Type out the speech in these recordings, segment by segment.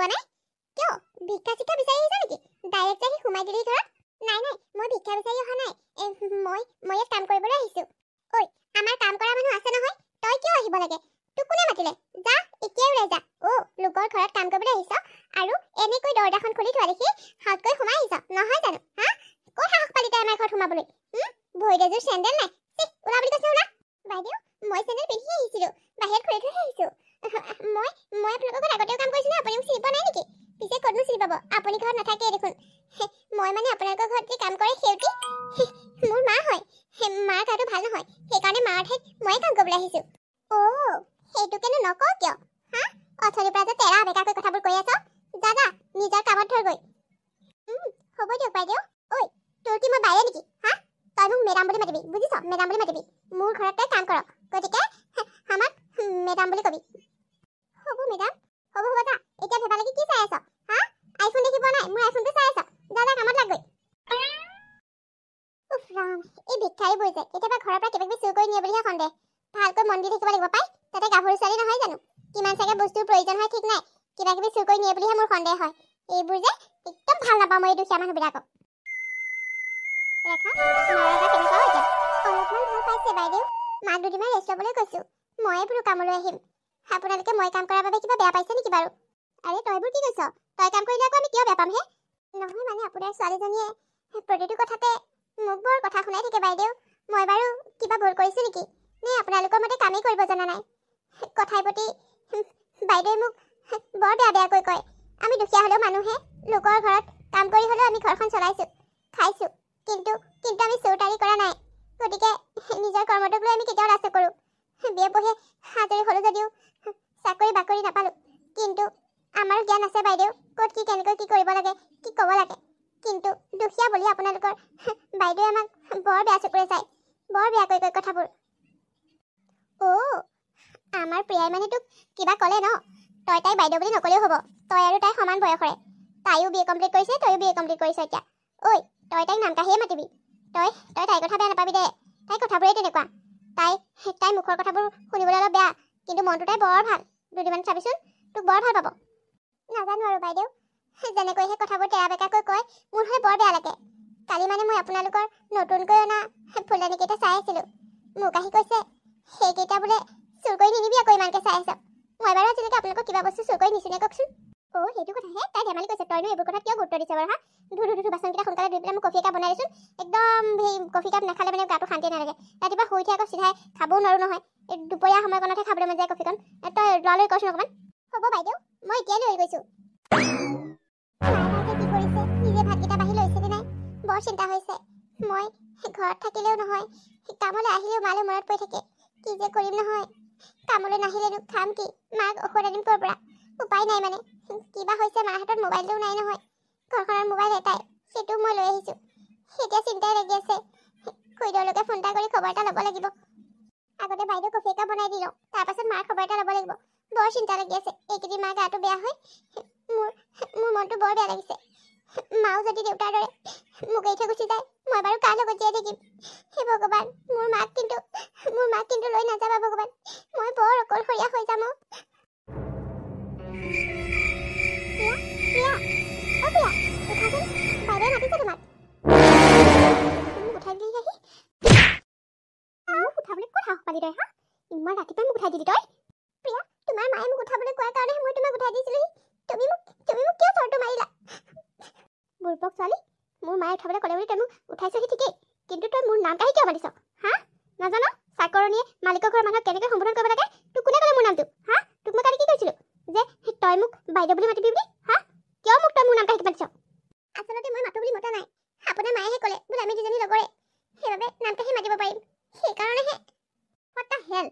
পোৱা নাই কিয় ভিক্ষা চিক্ষা বিচাৰি আহিছা নেকি ডাইৰেক্ট আহি সোমাই দিলি ঘৰত নাই নাই মই ভিক্ষা বিচাৰি অহা নাই মই ইয়াত কাম কৰিবলৈ আহিছো ঐ আমাৰ কাম কৰা মানুহ আছে নহয় তই কিয় আহিব লাগে তোক কোনে মাতিলে যা এতিয়াই ওলাই যা লোকৰ ঘৰত কাম কৰিবলৈ আহিছ আৰু এনেকৈ দৰজাখন খুলি থোৱা দেখি হাতকৈ সোমাই আহিছ নহয় জানো হা ক'ত সাহস পালি তই আমাৰ ঘৰত সোমাবলৈ ভৰিত এযোৰ চেণ্ডেল নাই ওলা বুলি কৈছে ওলা বাইদেউ মই চেণ্ডেল পিন্ধি আহিছিলো বাহিৰত খুলি থৈ আহিছো মই আপোনালোকৰ ঘৰত আগতেও কাম কৰিছো নে আপুনি মোক চিনি পোৱা নাই নেকি পিছে ক'তনো চিনি পাব আপুনি ঘৰত নাথাকে দেখোন মই মানে আপোনালোকৰ ঘৰত যে কাম কৰে সেউটি মোৰ মা হয় মাৰ গাটো ভাল নহয় সেইকাৰণে মাৰ ঠাইত মই কাম কৰিবলৈ আহিছো সেইটো কেনে নকওঁ কিয় হা অথনিৰ পৰা যে তেৰা বেকাকৈ কথাবোৰ কৈ আছ দাদা নিজৰ কামত ধৰ গৈ হ'ব দিয়ক বাইদেউ ঐ তোৰ কি মই বাইৰে নেকি হা তই মোক মেডাম বুলি মাতিবি বুজিছ মেডাম বুলি মাতিবি মোৰ ঘৰত তই কাম কৰ গতিকে আমাক মেডাম বুলি কবি হ'ব মেডাম হ'ব যা এতিয়া ভেবা লাগি কি চাই আছ হা আইফোন দেখিব নাই মোৰ আইফোনটো চাই আছ দাদা কামত লাগ গৈ উফ ৰাম এই ভিক্ষাৰীবোৰ যে কেতিয়াবা ঘৰৰ পৰা কিবা কিবি চুৰ কৰি নিয়ে বুলিহে সন্দেহ ভালকৈ মন দি থাকিব লাগিব পাই তাতে গাভৰু ছোৱালী নহয় জানো কিমান চাগে বস্তুৰ প্ৰয়োজন হয় ঠিক নাই কিবা কিবি চুৰ কৰি নিয়ে বুলিহে মোৰ সন্দেহ হয় এইবোৰ যে একদম ভাল নাপাওঁ মই এই দুখীয়া মানুহবিলাকক ৰেখা মাৰাগা কেনেকুৱা হৈছে অলপমান ভাল পাইছে বাইদেউ মাক দুদিনমান ৰেষ্ট ল'বলৈ কৈছো ময়ে বোলো কামলৈ আহিম আপোনালোকে মই কাম কৰাৰ বাবে কিবা বেয়া পাইছে নেকি বাৰু আৰে তইবোৰ কি কৈছ তই কাম কৰিলে আকৌ আমি কিয় বেয়া পাম হে নহয় মানে আপোনাৰ ছোৱালীজনীয়ে প্ৰতিটো কথাতে মোক বৰ কথা শুনাই থাকে বাইদেউ মই বাৰু কিবা ভুল কৰিছো নেকি নে আপোনালোকৰ মতে কামেই কৰিব জনা নাই কথাই প্ৰতি বাইদেৱে মোক বৰ বেয়াকৈ কয় আমি দুখীয়া হ'লেও মানুহে লোকৰ ঘৰত কাম কৰি হ'লেও আমি ঘৰখন চলাইছো খাইছো কিন্তু আমি চৌতাৰি কৰা নাই গতিকে নিজৰ কৰ্মটোক লৈ আমি কেতিয়াও লাজ নকৰোঁ বিয়ে পঢ়ি আজৰি হ'লো যদিও চাকৰি বাকৰি নাপালো কিন্তু আমাৰ জ্ঞান আছে বাইদেউ ক'ত কি কেনেকৈ কি কৰিব লাগে কি ক'ব লাগে কিন্তু দুখীয়া বুলি আপোনালোকৰ বাইদেৱে আমাক বৰ বেয়া চকুৰে চায় বৰ বেয়াকৈ কয় কথাবোৰ আমাৰ প্ৰিয়াই মানে তোক কিবা ক'লে ন তই তাই বাইদেউ বুলি নকলেও হ'ব তই আৰু তাই সমান বয়সৰে তাইও বি এ কমপ্লিট কৰিছে তইও বি এ কমপ্লিট কৰিছ এতিয়া ঐ তই তাইক নাম কাঢ়িয়ে মাতিবি তই তাইৰ কথা বেয়া নাপাবি দে তাইৰ কথাবোৰেই তেনেকুৱা তাই মুখৰ কথাবোৰ শুনিবলৈ অলপ বেয়া কিন্তু মনটো তাই বৰ ভাল দুদিনমান চাবিচোন তোক বৰ ভাল পাব নাজানো আৰু বাইদেউ যেনেকৈ সেই কথাবোৰ তেৰা বেকাকৈ কয় মোৰ হয় বৰ বেয়া লাগে কালি মানে মই আপোনালোকৰ নতুনকৈ অনা ফুলদানিকেইটা চাই আছিলোঁ মোক আহি কৈছে সেইকেইটা বোলে চুৰ কৰি নিনিবি আকৌ ইমানকৈ চাই আছ মই বাৰু আজিলৈকে আপোনালোকক কিবা বস্তু চুৰ কৰি নিছোনে কওকচোন সেইটো কথাহে তাই ধেমালি কৈছে তইনো এইবোৰ কথা কিয় গুৰুত্ব দিছ বাৰু হা ধু বাচনকেইটা সোনকালে ধুই পেলাই মোক কফি একাপ বনাই দিচোন একদম সেই কফি কাপ নাখালে মানে গাটো শান্তি নালাগে ৰাতিপুৱা শুই উঠি আকৌ চিধাই খাবও নোৱাৰো নহয় এই দুপৰীয়া সময়কণতহে খাবলৈ মন যায় কফিখন তই ল'ৰালৈ কচোন অকণমান হ'ব বাইদেউ মই এতিয়াই লৈ গৈছোঁ কি কৰিছে নিজে ভাতকেইটা বাঢ়ি লৈছেনে নাই বৰ চিন্তা হৈছে মই ঘৰত থাকিলেও নহয় কামলৈ আহিলেও মালে মনত পৰি থাকে কি যে কৰিম নহয় কামলৈ নাহিলেনো খাম কি মাক ঔষধ আনিম ক'ৰ পৰা উপায় নাই মানে কিবা হৈছে মাৰ হাতত মোবাইলটোও নাই নহয় ঘৰখনৰ মোবাইল এটাই সেইটোও মই লৈ আহিছোঁ এতিয়া চিন্তাই লাগি আছে খুৰীদেউলৈকে ফোন এটা কৰি খবৰ এটা ল'ব লাগিব আগতে বাইদেউ কফি একাপ বনাই দি লওঁ তাৰপাছত মাৰ খবৰ এটা ল'ব লাগিব বৰ চিন্তা লাগি আছে এইকেইদিন মাৰ গাটো বেয়া হয় মোৰ মনটো বৰ বেয়া লাগিছে মাও যদি দেউতাৰ দৰে মোক এৰি থৈ গুচি যায় মই বাৰু কাৰ লগত জীয়াই থাকিম হে ভগৱান মোৰ মাক কিন্তু লৈ নাযাবা ভগৱান মই বৰ অকলশৰীয়া হৈ যাম বাইদেৱে মাতিছে তোমাক মোক উঠাই দিলি আহি মোক উঠাবলৈ ক'ত সাহস পালি তই হা ইমান ৰাতিপুৱাই মোক উঠাই দিলি তই প্ৰিয়া তোমাৰ মায়ে মোক উঠাবলৈ কোৱাৰ কাৰণেহে মই তোমাক উঠাই দিছিলোঁ তুমি মোক কিয় চৰটো মাৰিলা বুৰ্বক ছোৱালী মোৰ মায়ে উঠাবলৈ ক'লে বুলি তই মোক উঠাইছহি ঠিকেই কিন্তু তই মোৰ নাম কাঢ়ি কিয় মাতিছ হা নাজানো চাকৰণীয়ে মালিকৰ ঘৰৰ মানুহক কেনেকৈ সম্বোধন কৰিব লাগে তোক কোনে ক'লে মোৰ নামটো হা তোক মই কালি কি কৈছিলোঁ যে তই মোক বাইদেউ বুলি মাতিবি বুলি হা কিয় মোক তই মোৰ নাম কাঢ়ি মাতিছ আচলতে মই মাতো বুলি মতা নাই আপোনাৰ মায়েহে ক'লে বোলে আমি দুজনী লগৰে সেইবাবে নাম কাঢ়ি মাতিব পাৰিম সেইকাৰণেহে হোৱাট হেল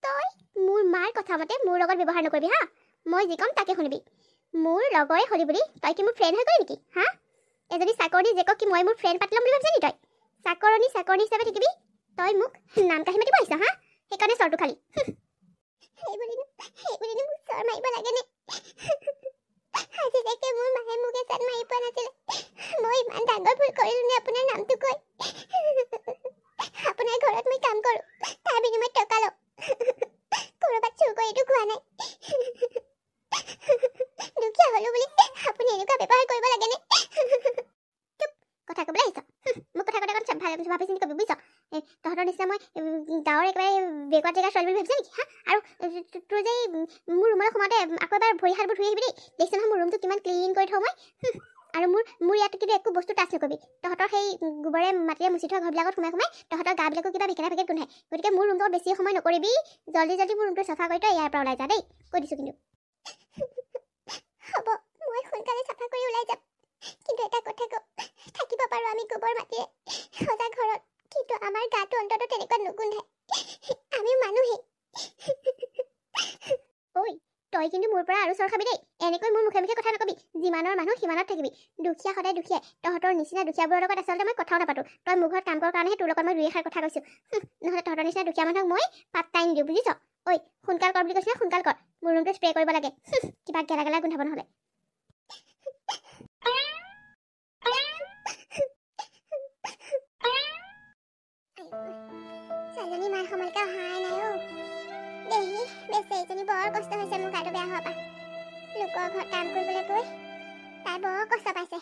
তই মোৰ মাৰ কথা মতে মোৰ লগত ব্যৱহাৰ নকৰিবি হা মই যি ক'ম তাকে শুনিবি মোৰ লগৰে হ'লি বুলি তই কি মোৰ ফ্ৰেণ্ড হৈ গ'লি নেকি হা এজনী চাকৰণী জেকক কি মই মোৰ ফ্ৰেণ্ড পাতি ল'ম বুলি ভাবিছ নি তই চাকৰণী হিচাপে থাকিবি তই মোক নাম কাঢ়ি মাতিব আহিছ হা সেইকাৰণে চৰটো খালি সেইবুলিনো মোক চৰ মাৰিব লাগেনে আজিলৈকে মোৰ মায়ে মোক এচাত মাৰি পোৱা নাছিলে মই ইমান ডাঙৰ ভুল কৰিলোনে আপোনাৰ নামটো কৈ আপোনাৰ ঘৰত মই কাম কৰোঁ তাৰ বিনিময়ত টকা লওঁ ক'ৰবাত চুৰ কৰিতো খোৱা নাই দুখীয়া ভাবি চিন্তি কৰিবি বুজিছ তহঁতৰ নিচিনা মই গাঁৱৰ একেবাৰে বেকৱাৰ্ড জেগাৰ ছোৱালী বুলি ভাবিছ নেকি হা আৰু তোৰ যে মোৰ ৰুমলৈ সোমাওঁতে আকৌ এবাৰ ভৰি হাতবোৰ ধুই আহিবি দেই দেখিছ নহয় মোৰ ৰুমটো কিমান ক্লিন কৰি থওঁ মই আৰু মোৰ ইয়াত কিন্তু একো বস্তু টাচ নকৰিবি তহঁতৰ সেই গোবৰে মাটিৰে মুচি থোৱা ঘৰবিলাকত সোমাই তহঁতৰ গাবিলাকো কিবা বিকেনা পেকেট গোন্ধায় গতিকে মোৰ ৰুমটোত বেছি সময় নকৰিবি জল্দি মোৰ ৰুমটো চাফা কৰি তই ইয়াৰ পৰা ওলাই যা দেই কৈ দিছোঁ কিন্তু হ'ব মই সোনকালে চাফা কৰি ওলাই যাম কিন্তু এটা কথা কওঁ থাকিব পাৰোঁ আমি গোবৰ মাটিৰে সজা ঘৰত কিন্তু আমাৰ গাটো অন্তত তেনেকুৱা নুগোন্ধায় আমি মানুহে ঐ তই কিন্তু মোৰ পৰা আৰু চৰ খাবি দেই এনেকৈ মোৰ মুখে মুখে কথা নকবি যিমানৰ মানুহ সিমানত থাকিবি দুখীয়া সদায় দুখীয়াই তহঁতৰ নিচিনা দুখীয়াবোৰৰ লগত আচলতে মই কথাও নাপাতো তই মোৰ ঘৰত কাম কৰাৰ কাৰণেহে তোৰ লগত মই দুই এষাৰ কথা কৈছোঁ নহ'লে তহঁতৰ নিচিনা দুখীয়া মানুহক মই পাত্তাই নিদিওঁ বুজিছ ঐ সোনকাল কৰ বুলি কৈছে সোনকাল কৰ মোৰ ৰুমটো স্প্ৰে কৰিব লাগে কিবা গেলা গেলা গোন্ধাব নহ'লে ছোৱালীজনী মাৰ সময়লৈকে অহাই নাই অ' দেহি বেচেৰীজনী বৰ কষ্ট হৈছে মোৰ গাটো বেয়া হোৱাৰ পৰা লোকৰ ঘৰত কাম কৰিবলৈ গৈ তাই বৰ কষ্ট পাইছে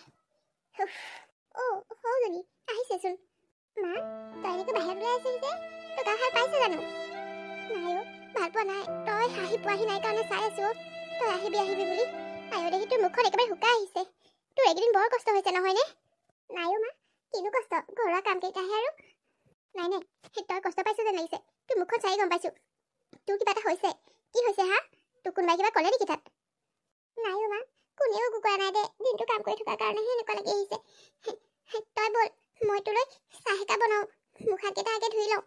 অ' সৰুজনী আহিছেচোন মা তই এনেকৈ বাহিৰত ওলাই আছিলি যে তোৰ গা ভাল পাইছে জানো নাই অ' ভাল পোৱা নাই তই আহি পোৱাহি নাই কাৰণে চাই আছো তই আহিবি বুলি আয়ো দেখি তোৰ মুখখন একেবাৰে শুকাই আহিছে তোৰ এইকেইদিন বৰ কষ্ট হৈছে নহয়নে নাই অ' মা কিনো কষ্ট ঘৰুৱা কামকেইটাহে আৰু নাই তই কষ্ট পাইছ যেন লাগিছে তোৰ মুখখন চাই গম পাইছোঁ তোৰ কিবা এটা হৈছে কি হৈছে হা তোক কোনোবাই কিবা ক'লে নেকি তাত নাই অ' মা কোনেও একো কৰা নাই দে দিনটো কাম কৰি থকাৰ কাৰণেহে এনেকুৱা লাগি আহিছে তই ব'ল মই তোলৈ চাহ একাপ বনাওঁ মুখ হাতকেইটা আগে ধুই লওঁ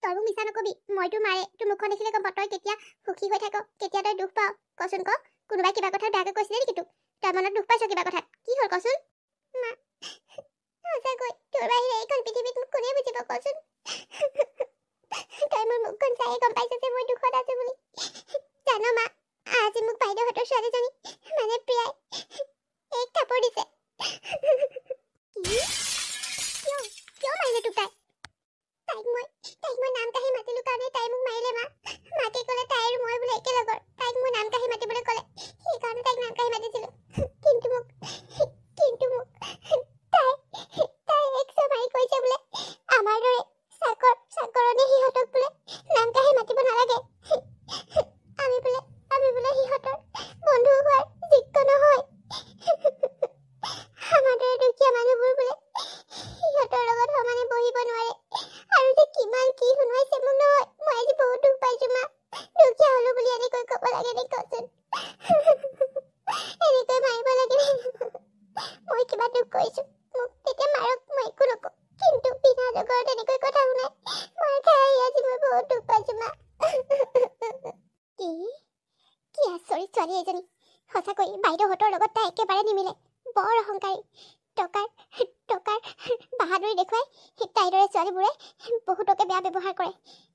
তই মোক মিছা নকবি মই তোৰ মাৰে তোৰ মুখখন দেখিলে গম পাওঁ তই কেতিয়া সুখী হৈ থাক কেতিয়া তই দুখ পাওঁ কচোন ক কোনোবাই কিবা কথাত বেয়াকৈ কৈছিলে নেকি তোক তই মনত দুখ পাইছ কিবা কথাত কি হ'ল কচোন মা সঁচাকৈ তোৰ বাহিৰে এইখন পৃথিৱীত মোক কোনে বুজিব কচোন তই মোৰ মুখখন চায়ে গম পাইছ যে মই দুখত আছো বুলি জানো মা আজি মোক বাইদেউহঁতৰ ছোৱালীজনী মানে প্ৰিয়াই এক থাপৰ দিছে কিয় মাৰিলে তোক তাইক মই নাম কাঢ়ি মাতিলো কাৰণে তাই মোক মাৰিলে মা মাকে ক'লে তাই আৰু মই বোলে একেলগৰ তাইক মই নাম কাঢ়ি মাতিবলৈ ক'লে সেইকাৰণে তাইক নাম কাঢ়ি মাতিছিলো কিন্তু মোক তাই একশ মাৰি কৈছে বোলে আমাৰ দৰে চাকৰণে সিহঁতক বোলে নাম কাঢ়ি মাতিব নালাগে আমি বোলে সিহঁতৰ বন্ধু হোৱাৰ যোগ্য নহয় আমাৰ দৰে দুখীয়া মানুহবোৰ বোলে সিহঁতৰ লগত সমানে বহিব নোৱাৰে আৰু যে কিমান কি শুনাইছে মোক নহয় মই আজি বহুত দুখ পাইছো মা দুখীয়া হলো বুলি এনেকৈ ক'ব লাগে নে কচোন এনেকৈ মাৰিব লাগে মই কিবা দুখ কৰিছো মোক তেতিয়া মাৰক মই একো নকওঁ কিন্তু বিনা জগৰত এনেকৈ কথা শুনাই মই খাই আজি মই বহুত দুখ পাইছো মা কি আচৰিত ছোৱালী এজনী সঁচাকৈ বাইদেউহঁতৰ লগত তাই একেবাৰে নিমিলে বৰ অহংকাৰী টকাৰ বাহাদুৰি দেখুৱাই তাইৰ দৰে ছোৱালীবোৰে বহুতকে বেয়া ব্যৱহাৰ কৰে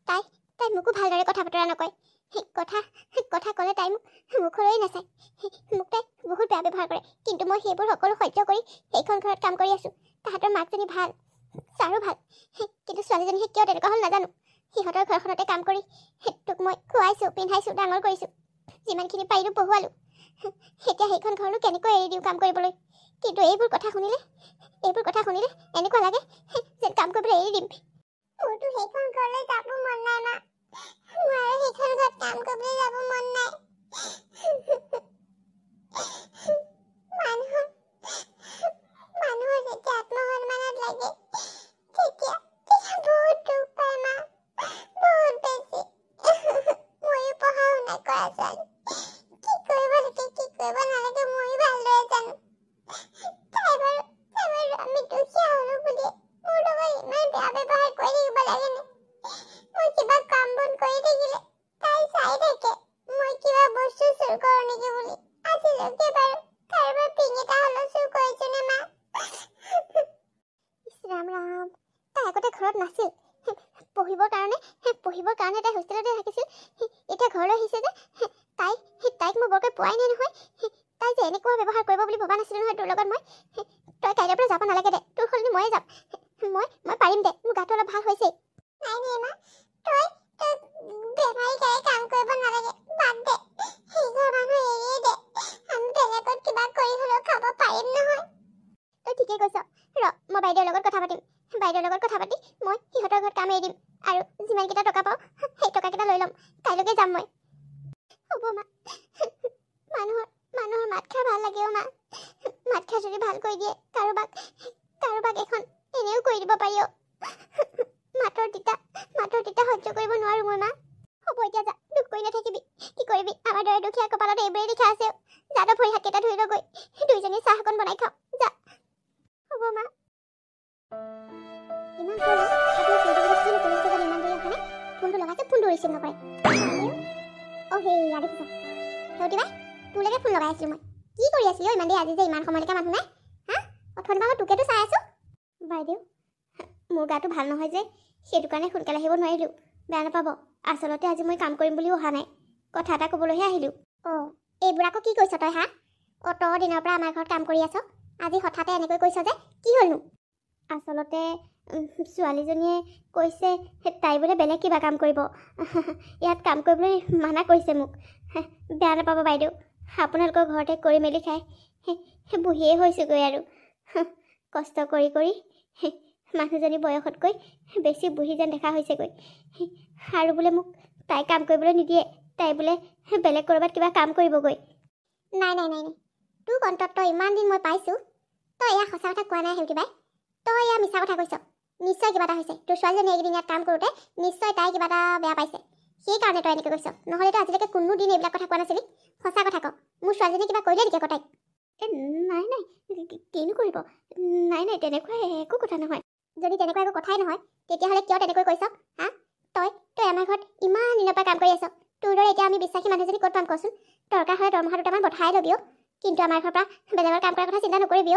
তাই মোকো ভালদৰে কথা বতৰা নকয় কথা ক'লে তাই মোক মুখলৈ নাচায় মোক তাই বহুত বেয়া ব্যৱহাৰ কৰে কিন্তু মই সেইবোৰ সকলো সহ্য কৰি সেইখন ঘৰত কাম কৰি আছোঁ তাহাঁতৰ মাকজনী ভাল ছাৰো ভাল কিন্তু ছোৱালীজনীহে কিয় তেনেকুৱা হ'ল নাজানো সিহঁতৰ ঘৰখনতে কাম কৰি তোক মই খুৱাইছোঁ পিন্ধাইছোঁ ডাঙৰ কৰিছোঁ যিমানখিনি পাৰিলোঁ পঢ়ুৱালোঁ এতিয়া সেইখন ঘৰনো কেনেকৈ এৰি দিওঁ কাম কৰিবলৈ কিন্তু এইবোৰ কথা শুনিলে এনেকুৱা লাগে যেন কাম কৰিবলৈ এৰি দিম মোৰতো সেইখন ঘৰলৈ যাব মন নাই মা মোৰ আৰু সেইখন ঘৰত কাম কৰিবলৈ যাব মন নাই মানুহৰ যেতিয়া আত্মসন্মানত লাগে তেতিয়া বহুত দুখ পায় মা বহুত বেছি ময়ো পঢ়া শুনা কৰা ছোৱালী কি কৰিব লাগে কি কৰিব নালাগে ময়ো ভালদৰে জানো তাই বাৰু আমি দুখীয়া হলো বুলি মোৰ লগত ইমান বেয়া ব্যৱহাৰ কৰি থাকিব লাগেনে মই কিবা কাম বন কৰি থাকিলে তাই চাই থাকে মই কিবা বস্তু চুৰ কৰোঁ নেকি বুলি আজিলৈকে বাৰু কাৰোবাৰ পিং এটা হ'লেও চুৰ কৰিছো নে মা ৰাম তাই আগতে ঘৰত নাছিল পঢ়িবৰ কাৰণে তাই হোষ্টেলতে থাকিছিল এতিয়া ঘৰলৈ আহিছে যে তাইক মই বৰকৈ পোৱাই নাই নহয় তাই যে এনেকুৱা ব্যৱহাৰ কৰিব বুলি ভবা নাছিলোঁ নহয় তোৰ লগত মই তই কাইলৈৰ পৰা যাব নালাগে দে তোৰ সলনি ময়ে যাম মই পাৰিম দে মোৰ গাটো অলপ ভাল হৈছেই নাই মা তই বেমাৰী গাড়ী কাম কৰিব নালাগে বাদ দে সেইঘৰ মানুহ এৰিয়ে দে আমি বেলেগত কিবা কৰি হ'লেও খাব পাৰিম নহয় তই ঠিকেই কৈছ ৰ মই বাইদেউৰ লগত কথা পাতিম বাইদেউৰ লগত কথা পাতি মই সিহঁতৰ ঘৰত কাম এৰি দিম আৰু যিমানকেইটা টকা পাওঁ সেই টকাকেইটা লৈ ল'ম। কাইলৈকে যাম মই। হ'ব মা। মানুহৰ মানুহৰ মাত খাই ভাল লাগে মা। মাত খাই যদি ভাল কৰি দিয়ে কাৰোবাক এখন এনেও কৰি দিব পাৰি মাতৰ তিতা সহ্য কৰিব নোৱাৰো মই মা। হ'ব এতিয়া যা, দুখ কৰি নাথাকিবি। কি কৰিবি, আমাৰ দৰে দুখীয়া কপালত এইবোৰেই লিখা আছে। যাদৱ ভৰি হাতকেইটা ধুই লৈ গৈ দুইজনী চাহ অকণ বনাই খাওঁ যা। হ'ব মা। ইমান হ'ল ইমান দেৰি অহা নাই। ফোনটো লগাইছে, ফোনটো ৰিচিভ নকৰে। সেয়া দেখিছ সেউতি বাই, তোলৈকে ফোন লগাই আছিলোঁ মই। কি কৰি আছিলি ইমান দেৰি? আজি যে ইমান সময়লৈকে মানুহ নাই। অথনি বাৰু তোকেতো চাই আছোঁ। বাইদেউ, মোৰ গাটো ভাল নহয় যে, সেইটো কাৰণে সোনকালে আহিব নোৱাৰিলোঁ। বেয়া নাপাব। আচলতে আজি মই কাম কৰিম বুলিও অহা নাই, কথা এটা ক'বলৈহে আহিলোঁ। এইবোৰ আকৌ কি কৈছ তই? অত দিনৰ পৰা আমাৰ ঘৰত কাম কৰি আছ, আজি হঠাতে এনেকৈ কৈছ যে, কি হ'লনো? আচলতে ছোৱালীজনীয়ে কৈছে তাই বোলে বেলেগ কিবা কাম কৰিব। ইয়াত কাম কৰিবলৈ মানা কৰিছে মোক। বেয়া নাপাব বাইদেউ, আপোনালোকৰ ঘৰতে কৰি মেলি খাই বহিয়ে হৈছোগৈ আৰু। কষ্ট কৰি কৰি মানুহজনী বয়সতকৈ বেছি বুঢ়ী যেন দেখা হৈছেগৈ। আৰু বোলে মোক তাই কাম কৰিবলৈ নিদিয়ে, তাই বোলে বেলেগ ক'ৰবাত কিবা কাম কৰিবগৈ। নাই তোৰ কণ্ঠত ইমান দিন মই পাইছোঁ। তই এয়া সঁচা কথা কোৱা নাই সেউতি বাই, তই এয়া মিছা কথা কৈছ। নিশ্চয় কিবা এটা হৈছে। তোৰ ছোৱালীজনী এইকেইদিন ইয়াত কাম কৰোঁতে নিশ্চয় তাই কিবা এটা বেয়া পাইছে, সেইকাৰণে তই এনেকৈ কৈছ। নহ'লেতো আজিলৈকে কোনো দিন এইবিলাক কথা কোৱা নাছিলি। সঁচা কথা ক, মোৰ ছোৱালীজনী কিবা কৰিলে নেকি আকৌ তাইক? নাই কিনো কৰিব। নাই তেনেকুৱা একো কথা নহয়। যদি তেনেকুৱা একো কথাই নহয় তেতিয়াহ'লে কিয় তেনেকৈ কৈছ? তই আমাৰ ঘৰত ইমান দিনৰ পৰা কাম কৰি আছ। তোৰ দৰে এতিয়া আমি বিশ্বাসী মানুহজনী ক'ত পাম কচোন? দৰকাৰ হ'লে দৰমহা দুটামান বঢ়াই ল'বি কিন্তু আমাৰ ঘৰৰ পৰা বেলেগৰ কাম কৰাৰ কথা চিন্তা নকৰিবি।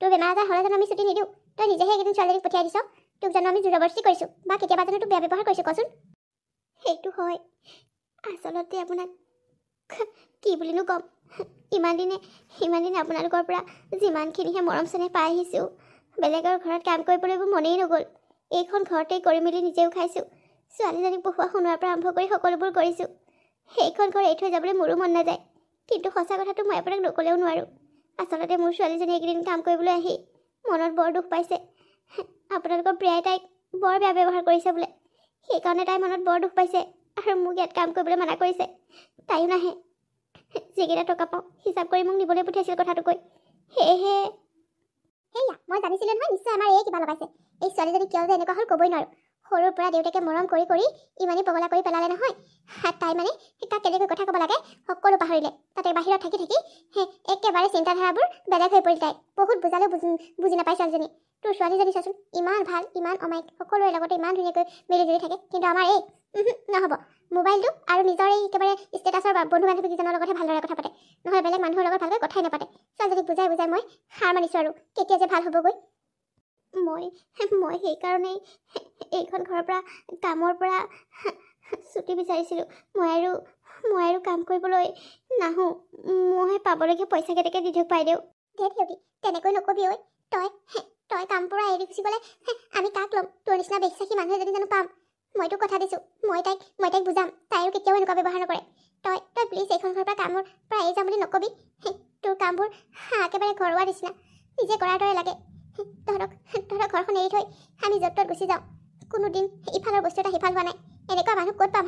তোৰ বেমাৰ আজাৰ হ'লে জানো আমি ছুটি নিদিওঁ? তই নিজেহে এইকেইদিন ছোৱালীজনীক পঠিয়াই দিছ। তোক জানো আমি জবৰদস্তি কৰিছোঁ বা কেতিয়াবা জানো তোক বেয়া ব্যৱহাৰ কৰিছোঁ কচোন? সেইটো হয়। আচলতে আপোনাক কি বুলিনো ক'ম, ইমান দিনে আপোনালোকৰ পৰা যিমানখিনিহে মৰম চেনেহ পাই আহিছোঁ, বেলেগৰ ঘৰত কাম কৰিবলৈ মোৰ মনেই নগ'ল। এইখন ঘৰতেই কৰি মেলি নিজেও খাইছোঁ, ছোৱালীজনীক পঢ়োৱা শুনোৱাৰ পৰা আৰম্ভ কৰি সকলোবোৰ কৰিছোঁ। সেইখন ঘৰ এৰি থৈ যাবলৈ মোৰো মন নাযায়, কিন্তু সঁচা কথাটো মই আপোনাক নক'লেও নোৱাৰোঁ। আচলতে মোৰ ছোৱালীজনী এইকেইদিন কাম কৰিবলৈ আহি মনত বৰ দুখ পাইছে। আপোনালোকৰ প্ৰিয়াই তাইক বৰ বেয়া ব্যৱহাৰ কৰিছে বোলে, সেইকাৰণে তাই মনত বৰ দুখ পাইছে আৰু মোক ইয়াত কাম কৰিবলৈ মানা কৰিছে। তাইও নাহে। যিকেইটা টকা পাওঁ হিচাপ কৰি মোক নিবলৈ পঠিয়াইছিল কথাটো কৈ। সেয়া মই জানিছিলোঁ নহয়, নিশ্চয় আমাৰ কিবা লগাইছে। এই ছোৱালীজনী কিয় যে এনেকুৱা হ'ল ক'বই নোৱাৰোঁ। সৰুৰ পৰা দেউতাকে মৰম কৰি কৰি ইমানেই পগলা কৰি পেলালে নহয়। তাই মানে তাক কেনেকৈ কথা ক'ব লাগে সকলো পাহৰিলে। তাতে বাহিৰত থাকি একেবাৰে চিন্তাধাৰাবোৰ বেলেগ হৈ পৰিল। তাই বহুত বুজালেও বুজি নাপায় ছোৱালীজনী। তোৰ ছোৱালীজনী চাচোন, ইমান ভাল, ইমান অমায়িক, সকলোৰে লগতে ইমান ধুনীয়াকৈ মিলি জুলি থাকে, কিন্তু আমাৰ নহ'ব। মোবাইলটো আৰু নিজৰ একেবাৰে ষ্টেটাছৰ বন্ধু বান্ধৱীকেইজনৰ লগতহে ভালদৰে কথা পাতে, নহ'লে বেলেগ মানুহৰ লগত ভালকৈ কথাই নাপাতে। ছোৱালীজনীক বুজাই মই হাৰ মানিছোঁ আৰু কেতিয়া যে ভাল হ'বগৈ। মই সেইকাৰণেই এইখন ঘৰৰ পৰা কামৰ পৰা ছুটি বিচাৰিছিলোঁ। মই আৰু কাম কৰিবলৈ নাহোঁ। মই পাবলগীয়া পইচা কেইটাকে দি দিয়ক বাইদেউ। তেনেকৈ নকবি ঐ। তই কাম পৰা এৰি গুচি গ'লে আমি কাক ল'ম? তোৰ নিচিনা বিশ্বাসী মানুহ এজনী জানো পাম? মই তোক কথা দিছোঁ, মই তাইক বুজাম, তাইও কেতিয়াও এনেকুৱা ব্যৱহাৰ নকৰে। তই প্লিজ এইখন ঘৰৰ পৰা কামৰ পৰা এৰি যাম বুলি নকবি। তোৰ কামবোৰ একেবাৰে ঘৰুৱা নিচিনা, নিজে কৰাৰ দৰে লাগে। তহঁতক ঘৰখন এৰি থৈ আমি য'ত ত'ত গুচি যাওঁ। কোনো দিন ইফালৰ বস্তু এটা সিফাল হোৱা নাই। এনেকুৱা মানুহ ক'ত পাম?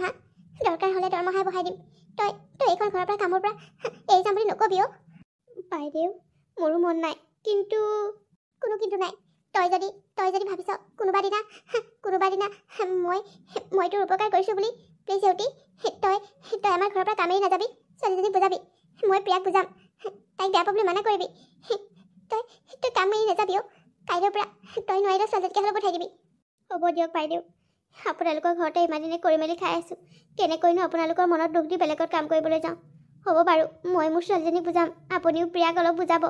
দৰকাৰ হ'লে দৰমহাই বঢ়াই দিম। তই এইখন ঘৰৰ পৰা কামৰ পৰা এৰি যাম বুলি নকবি বাইদেউ। মোৰো মন নাই, কিন্তু কোনো কিন্তু নাই। তই যদি ভাবিছ কোনোবা দিনা মই তোৰ উপকাৰ কৰিছোঁ বুলি, প্লিজ সেউতি তই আমাৰ ঘৰৰ পৰা কামেই নাযাবি। ছোৱালীজনীক বুজাবি, মই প্ৰিয়াক বুজাম। তাইক বেয়া পাবলৈ মানা কৰিবি। তই কাম এৰি নাযাবি। কাইলৈৰ পৰা তই নোৱাৰিলে ছোৱালীজনীকে হ'লেও পঠাই দিবি। হ'ব দিয়ক বাইদেউ, আপোনালোকৰ ঘৰতে ইমান দিনে কৰি মেলি খাই আছোঁ, কেনেকৈনো আপোনালোকৰ মনত দুখ দি বেলেগত কাম কৰিবলৈ যাওঁ? হ'ব বাৰু, মই মোৰ ছোৱালীজনীক বুজাম, আপুনিও প্ৰিয়াক অলপ বুজাব।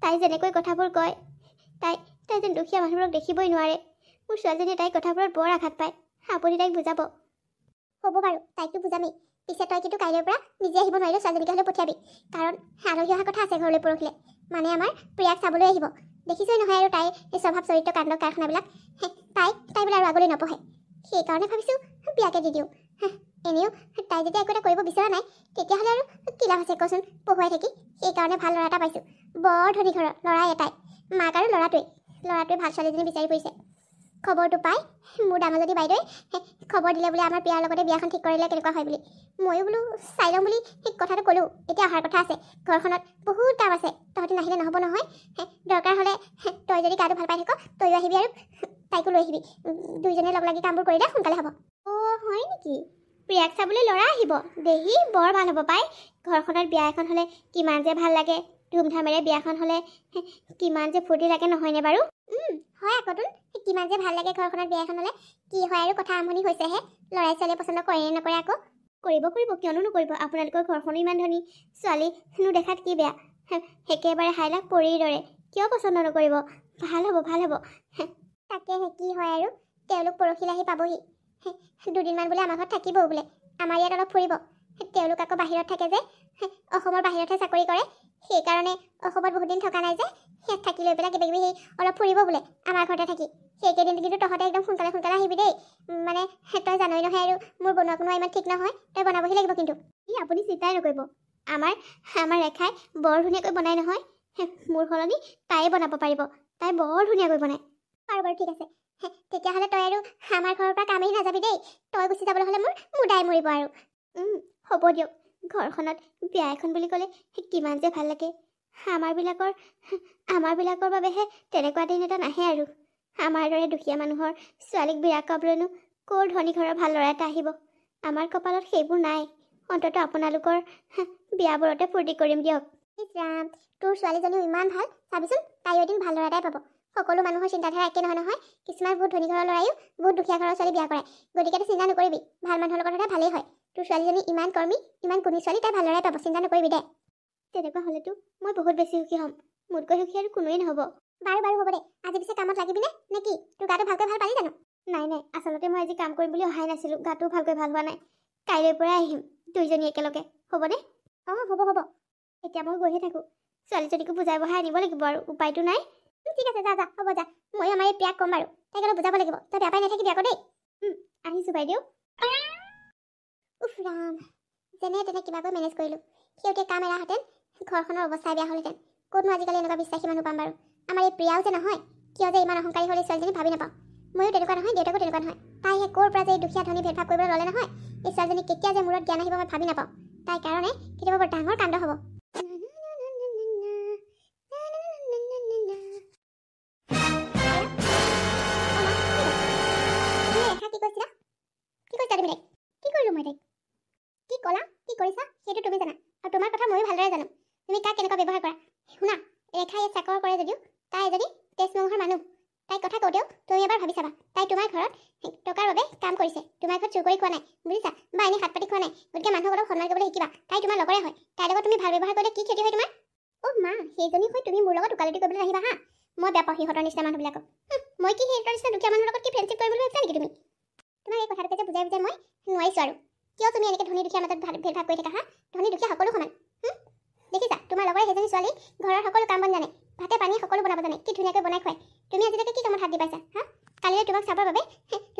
তাই যেনেকৈ কথাবোৰ কয়, তাই যেন দুখীয়া মানুহবোৰক দেখিবই নোৱাৰে। মোৰ ছোৱালীজনীয়ে তাইৰ কথাবোৰত বৰ আঘাত পায়। আপুনি তাইক বুজাব। হ'ব বাৰু, তাইকতো বুজামেই। পিছে তই কিন্তু কাইলৈৰ পৰা নিজে আহিব নোৱাৰিলে ছোৱালীজনীকে হ'লেও পঠিয়াবি, কাৰণ আলহী অহা কথা আছে ঘৰলৈ পৰহিলে। মানে আমাৰ প্ৰিয়াক চাবলৈ আহিব। দেখিছই নহয় আৰু তাইৰ এই স্বভাৱ চৰিত্ৰ কাণ্ড কাৰখানাবিলাক। তাই বোলে আৰু আগলৈ নপঢ়ে, সেইকাৰণে ভাবিছোঁ বিয়াকে দি দিওঁ। এনেও তাই যেতিয়া একো এটা কৰিব বিচৰা নাই, তেতিয়াহ'লে আৰু কি লাভ আছে কচোন পঢ়ুৱাই থাকি। সেইকাৰণে ভাল ল'ৰা এটা পাইছোঁ, বৰ ধনী ঘৰৰ ল'ৰা এটাই, মাক আৰু ল'ৰাটোৱে ভাল ছোৱালীজনী বিচাৰি ফুৰিছে। খবৰটো পাই মোৰ ডাঙৰজনী বাইদেৱে খবৰ দিলে বোলে আমাৰ প্ৰিয়াৰ লগতে বিয়াখন ঠিক কৰিলে কেনেকুৱা হয় বুলি। ময়ো বোলো চাই ল'ম বুলি সেই কথাটো ক'লোঁ। এতিয়া অহাৰ কথা আছে, ঘৰখনত বহুত কাম আছে, তহঁতি নাহিলে নহ'ব নহয়। দৰকাৰ হ'লে তই যদি গাটো ভাল পাই থাক তয়ো আহিবি আৰু তাইকো লৈ আহিবি। দুইজনে লগ লাগি কামবোৰ কৰিলে সোনকালে হ'ব। অ' হয় নেকি? প্ৰিয়াক চাবলৈ ল'ৰা আহিব, দেহি বৰ ভাল হ'ব পাই। ঘৰখনত বিয়া এখন হ'লে কিমান যে ভাল লাগে, ধুমধামেৰে বিয়াখন হ'লে কিমান যে ফূৰ্তি লাগে নহয়নে বাৰু? হয় আকৌতোন, কিমান যে ভাল লাগে ঘৰখনত বিয়া এখন হ'লে। কি হয় আৰু কথা আৰম্ভণি হৈছেহে, ল'ৰাই ছোৱালীয়ে পচন্দ কৰে নে নকৰে আকৌ? কৰিব কিয়নো নকৰিব, আপোনালোকৰ ঘৰখনো ইমান ধনী, ছোৱালীনো দেখাত কি বেয়া, একেবাৰে হাইলাখ পৰীৰ দৰে, কিয় পচন্দ নকৰিব? ভাল হ'ব। তাকেহে কি হয় আৰু, তেওঁলোক পৰহিলৈ আহি পাবহি। দুদিনমান বোলে আমাৰ ঘৰত থাকিবও বোলে, আমাৰ ইয়াত অলপ ফুৰিব। তেওঁলোক আকৌ বাহিৰত থাকে যে, অসমৰ বাহিৰতহে চাকৰি কৰে, সেইকাৰণে অসমত বহুত দিন থকা নাই যে, ইয়াত থাকি লৈ পেলাই কিবাকিবি অলপ ফুৰিব বোলে আমাৰ ঘৰতে থাকি। সেইকেইদিন কিন্তু তহঁতে একদম সোনকালে আহিবি দেই। মানে তই জানই নহয় আৰু মোৰ বনোৱা কোনোৱা ইমান ঠিক নহয়, তই বনাবহি লাগিব কিন্তু। আপুনি চিন্তাই নকৰিব, আমাৰ ৰেখাই বৰ ধুনীয়াকৈ বনাই নহয়। মোৰ সলনি তাইয়ে বনাব পাৰিব, তাই বৰ ধুনীয়াকৈ বনায়। বাৰু ঠিক আছে, তেতিয়াহ'লে তই আৰু আমাৰ ঘৰৰ পৰা কামেই নাযাবি দেই। তই গুচি যাবলৈ হ'লে মোৰ দাই মৰিব আৰু। হ'ব দিয়ক, ঘৰখনত বিয়া এখন বুলি ক'লে কিমান যে ভাল লাগে। আমাৰবিলাকৰ বাবেহে তেনেকুৱা দিন এটা নাহে আৰু। আমাৰ দৰে দুখীয়া মানুহৰ ছোৱালীক বিয়া কৰাবলৈনো ক'ৰ ধনী ঘৰৰ ভাল ল'ৰা এটা আহিব? আমাৰ কপালত সেইবোৰ নাই। অন্ততঃ আপোনালোকৰ বিয়াবোৰতে ফূৰ্তি কৰিম দিয়ক। ৰাম, তোৰ ছোৱালীজনীও ইমান ভাল, চাবিচোন তাইও এদিন ভাল ল'ৰা এটাই পাব। সকলো মানুহৰ চিন্তাধাৰা একে নহয়। কিছুমান বহুত ধনী ঘৰৰ ল'ৰাইও বহুত দুখীয়া ঘৰৰ ছোৱালী বিয়া কৰায়। গতিকে তই চিন্তা নকৰিবি, ভাল মানুহৰ লগত হ'লে ভালেই হয়। তোৰ ছোৱালীজনী ইমান কৰ্মী, ইমান গুণী ছোৱালী, তাই ভাল ল'ৰাই পাব, চিন্তা নকৰিবি দে। তেনেকুৱা হ'লেতো মই বহুত বেছি সুখী হ'ম, মোতকৈ সুখী আৰু কোনোৱেই নহ'ব। বাৰু হ'ব দে, আজি পিছে কামত লাগিবিনে নে কি? তোৰ গাটো ভালকৈ ভাল পালি জানো? নাই, আচলতে মই আজি কাম কৰিম বুলি অহাই নাছিলোঁ, গাটো ভালকৈ ভাল হোৱা নাই। কাইলৈৰ পৰাই আহিম দুইজনী একেলগে, হ'বনে? অঁ হ'ব। এতিয়া মই গৈহে থাকোঁ, ছোৱালীজনীকো বুজাই বঢ়াই আনিব লাগিব আৰু, উপায়তো নাই। ঠিক আছে, যা হ'ব যা। মই আমাৰ এই প্ৰিয়াক ক'ম বাৰু, তাইক অলপ বুজাব লাগিব। তই বেয়া পাই নাথাকিবি আকৌ দেই। আহিছোঁ বাইদেউ। উফ ৰাম, যেনে তেনে কিবাকৈ মেনেজ কৰিলোঁ। সিহঁতে কাম এৰাহেঁতেন ঘৰখনৰ অৱস্থা বেয়া হ'লহেঁতেন। ক'তনো আজিকালি এনেকুৱা বিশ্বাসী মানুহ পাম বাৰু? আমাৰ এই প্ৰিয়াও যে নহয়, কিয় যে ইমান অহংকাৰী হ'লে ছোৱালীজনী ভাবি নাপাওঁ। ময়ো তেনেকুৱা নহয়, দেউতাকো তেনেকুৱা নহয়। তাইহে ক'ৰ পৰা যে এই দুখীয়া ধনী ভেদভাৱ কৰিবলৈ ল'লে নহয়, এই ছোৱালীজনী কেতিয়া যে মূৰত জ্ঞান আহিব মই ভাবি নাপাওঁ। তাইৰ কাৰণে কেতিয়াবা বৰ ডাঙৰ কাণ্ড হ'ব। কি ক'লা, কি কৰিছা সেইটো তুমি জানা, আৰু তোমাৰ কথা ময়ো ভালদৰে জানো। তুমি তাক কেনেকুৱা ব্যৱহাৰ কৰা। শুনা, ৰেখাই এই চাকৰ কৰে যদিও তাই এজনী তেজমংহৰ মানুহ। তাইক কথা কওঁতেও তুমি এবাৰ ভাবি চাবা, তাই তোমাৰ ঘৰত টকাৰ বাবে কাম কৰিছে, তোমাৰ ঘৰত চুৰ কৰি খোৱা নাই, বুজিছা, বা এনেই হাত পাতি খোৱা নাই। গতিকে মানুহক অলপ সন্মান কৰিবলৈ শিকিবা। তাই তোমাৰ লগৰে হয়, তাইৰ লগত তুমি ভাল ব্যৱহাৰ কৰিলে কি ক্ষতি হয় তোমাৰ? অ' মা, সেইজনী হৈ তুমি মোৰ লগত ওকালতি কৰিবলৈ নাহিবা হা। মই বেয়া পাওঁ সিহঁতৰ নিচিনা মানুহবিলাকক। মই কি সিহঁতৰ নিচিনা দুখীয়া মানুহৰ লগত কি ফ্ৰেণ্ডশ্বিপ কৰিম বুলি ভাবিছা নেকি তুমি? তোমাক এই কথাটোকে যে বুজাই মই নোৱাৰিছোঁ আৰু। কিয় তুমি এনেকৈ ধনী দুখীয়া মাজত ভেদভাৱ কৰি থাকা হা? ধনী দুখীয়া সকলো সমান। দেখিছা, তোমাৰ লগৰে সেইজনী ছোৱালী ঘৰৰ সকলো কাম বন জানে, ভাতে পানী সকলো বনাব জানে, কি ধুনীয়াকৈ বনাই খুৱায়। তুমি আজিলৈকে কি কামত হাত দি পাইছা হা? কালিলৈ তোমাক চাবৰ বাবে